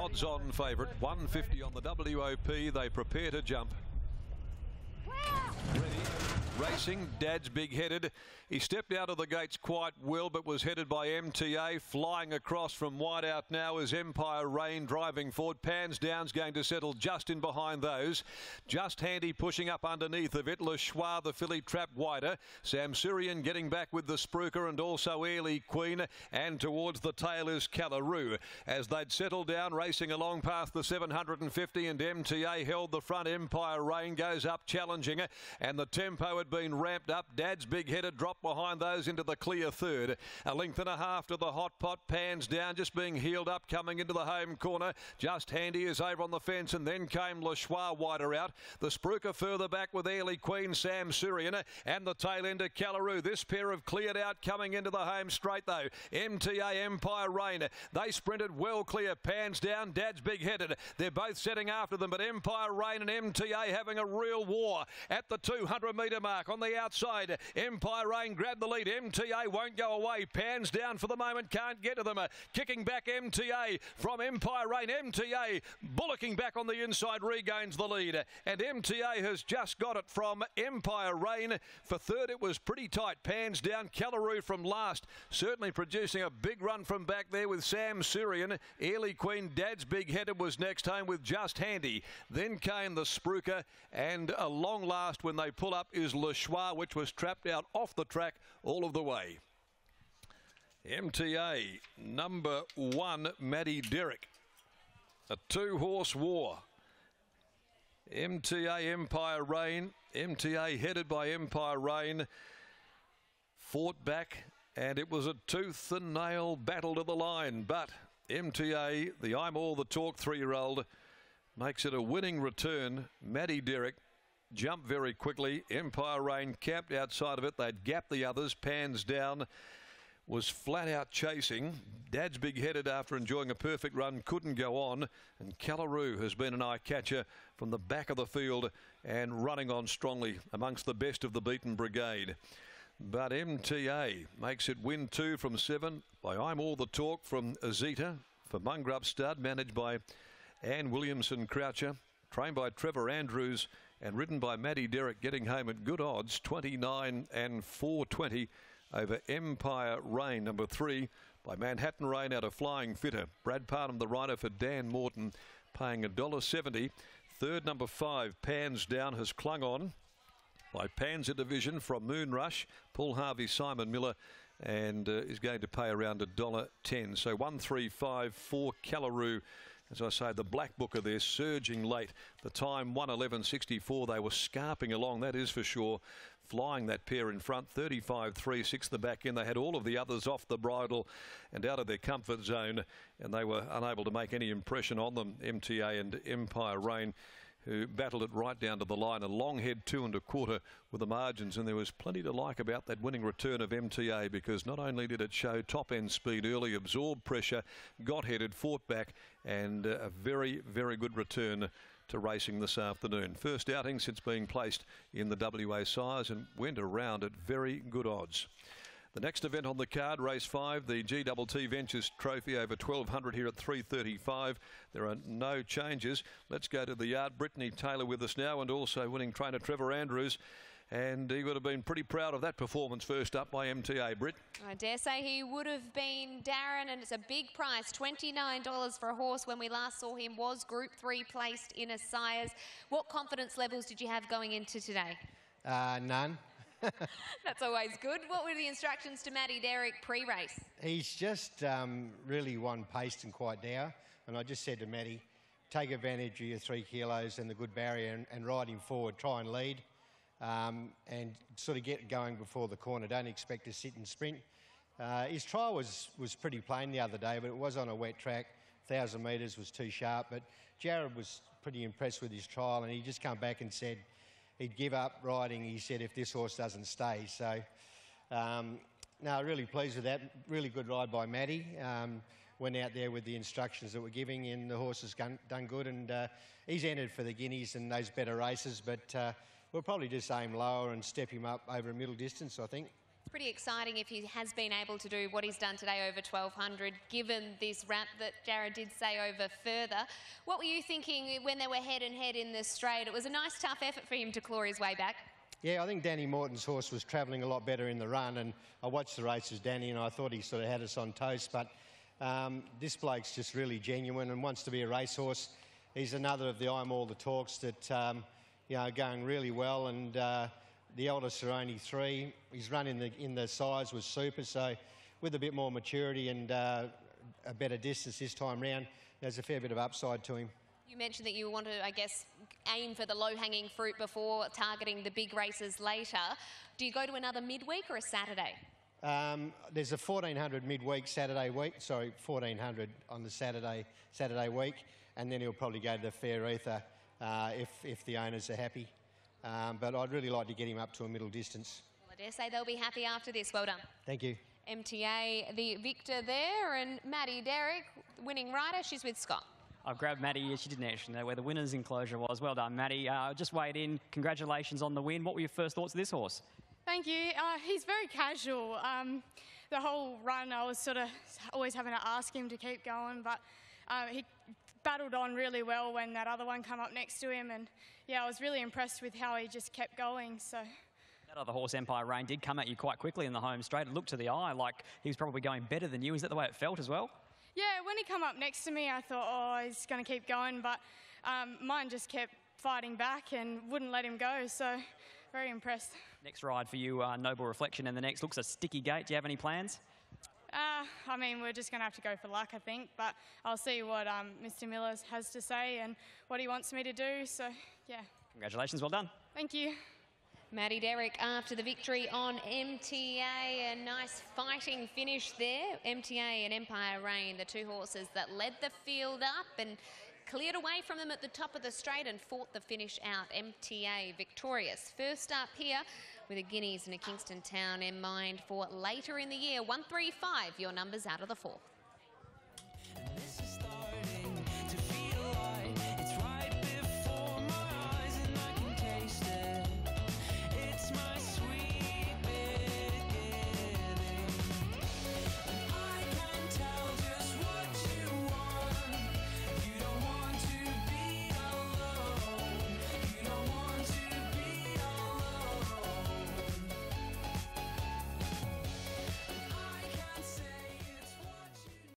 odds-on favourite. 150 on the WOP. They prepare to jump. Ready. Racing, Dad's big-headed. He stepped out of the gates quite well, but was headed by MTA. Flying across from wide out now is Empire Rain driving forward. Pans Down's going to settle just in behind those. Just Handy pushing up underneath of it. Le Choix, the filly, trapped wider. Sam Syrian getting back with the Spruker and also Airly Queen. And towards the tail is Callaroo. As they'd settled down, racing along past the 750, and MTA held the front. Empire Rain goes up challenging, and the tempo had been ramped up. Dad's big-headed dropped behind those into the clear third. A length and a half to the hot pot. Pans Down just being heeled up, coming into the home corner. Just Handy is over on the fence, and then came Le Choix wider out. The Spruker further back with Airly Queen, Sam Syrian, and the tail end of Callaroo. This pair have cleared out, coming into the home straight though. MTA, Empire Rain, they sprinted well clear. Pans Down, Dad's big-headed. They're both setting after them, but Empire Rain and MTA having a real war at the 200-metre mark. On the outside, Empire Rain grabbed the lead. MTA won't go away. Pans Down for the moment, can't get to them. Kicking back MTA from Empire Rain. MTA bullocking back on the inside, regains the lead. And MTA has just got it from Empire Rain. For third, it was pretty tight. Pans Down, Callaroo from last. Certainly producing a big run from back there with Sam Syrian. Airly Queen, Dad's big-headed, was next home with Just Handy. Then came the Spruker, and a long last when they pull up is Le Choix, which was trapped out off the track all of the way. MTA, number 1, Maddie Derrick. A two-horse war. MTA, Empire Rain. MTA headed by Empire Rain. Fought back, and it was a tooth and nail battle to the line. But MTA, the I'm All the Talk 3-year-old, makes it a winning return. Maddie Derrick jumped very quickly. Empire Rain camped outside of it. They'd gapped the others. Pans Down was flat out chasing. Dad's big-headed after enjoying a perfect run, couldn't go on. And Callaroo has been an eye-catcher from the back of the field and running on strongly amongst the best of the beaten brigade. But MTA makes it win 2 from 7 by I'm All the Talk from Azita for Mungrub Stud, managed by Anne Williamson Croucher, trained by Trevor Andrews and ridden by Maddie Derrick, getting home at good odds, 29 and 420 over Empire Rain. Number 3 by Manhattan Rain out of Flying Fitter. Brad Parnham, the rider for Dan Morton, paying $1.70. Third, number 5, Pans Down, has clung on by Panzer Division from Moonrush. Paul Harvey, Simon Miller, and is going to pay around $1.10. So 135 for Callaroo. As I say, the Black Booker there surging late. The time 1:11.64. They were scarping along, that is for sure. Flying that pair in front, 35.36 the back end. They had all of the others off the bridle and out of their comfort zone, and they were unable to make any impression on them, MTA and Empire Rain, who battled it right down to the line. A long head 2 1/4 with the margins, and there was plenty to like about that winning return of MTA, because not only did it show top end speed early, absorbed pressure, got headed, fought back, and a very, very good return to racing this afternoon. First outing since being placed in the WA size, and went around at very good odds. The next event on the card, race 5, the GTT Ventures Trophy over 1200 here at 3:35. There are no changes. Let's go to the yard. Brittany Taylor with us now, and also winning trainer Trevor Andrews. And he would have been pretty proud of that performance first up by MTA, Britt. I dare say he would have been, Darren, and it's a big price, $29 for a horse. When we last saw him was Group 3 placed in a sires. What confidence levels did you have going into today? None. That's always good. What were the instructions to Maddie Derrick pre-race? He's just really one-paced and quite dour. And I just said to Maddie, take advantage of your 3 kilos and the good barrier and ride him forward, try and lead. And sort of get going before the corner. Don't expect to sit and sprint. His trial was pretty plain the other day, but it was on a wet track. 1,000 metres was too sharp. But Jared was pretty impressed with his trial, and he just come back and said he'd give up riding, he said, if this horse doesn't stay. So, no, really pleased with that. Really good ride by Maddie. Went out there with the instructions that we're giving, and the horse has done good. And he's entered for the Guineas and those better races, but we'll probably just aim lower and step him up over a middle distance, I think. Pretty exciting if he has been able to do what he's done today over 1200, given this ramp that Jared did say over further. What were you thinking when they were head and head in the straight? It was a nice tough effort for him to claw his way back. Yeah, I think Danny Morton's horse was travelling a lot better in the run, and I watched the races, Danny, and I thought he sort of had us on toast, but this bloke's just really genuine and wants to be a racehorse. He's another of the I'm All the Talks that, you know, going really well, and the eldest are only 3. His run in the size was super, so with a bit more maturity and a better distance this time round, there's a fair bit of upside to him. You mentioned that you want to, I guess, aim for the low-hanging fruit before targeting the big races later. Do you go to another midweek or a Saturday? There's a 1400 midweek Saturday week, sorry, 1400 on the Saturday week, and then he'll probably go to the Fair Ether if the owners are happy. But I'd really like to get him up to a middle distance. Well, I dare say they'll be happy after this. Well done. Thank you. MTA, the victor there, and Maddie Derrick, winning rider. She's with Scott. I've grabbed Maddie. She didn't actually know where the winner's enclosure was. Well done, Maddie. Just weighed in. Congratulations on the win. What were your first thoughts of this horse? Thank you. He's very casual. The whole run, I was sort of always having to ask him to keep going, but he battled on really well when that other one came up next to him, and yeah, I was really impressed with how he just kept going. So that other horse, Empire Rain, did come at you quite quickly in the home straight. It looked to the eye like he was probably going better than you. Is that the way it felt as well? Yeah, when he came up next to me, I thought, oh, he's going to keep going, but mine just kept fighting back and wouldn't let him go, so very impressed. Next ride for you, Noble Reflection, and the next looks a sticky gate. Do you have any plans? I mean, we're just going to have to go for luck, I think, but I'll see what Mr. Miller has to say and what he wants me to do, so yeah. Congratulations, well done. Thank you. Maddie Derrick after the victory on MTA, a nice fighting finish there. MTA and Empire Rain, the two horses that led the field up and cleared away from them at the top of the straight and fought the finish out. MTA victorious. First up here with a Guineas and a Kingston Town in mind for later in the year. 135, your numbers out of the 4th.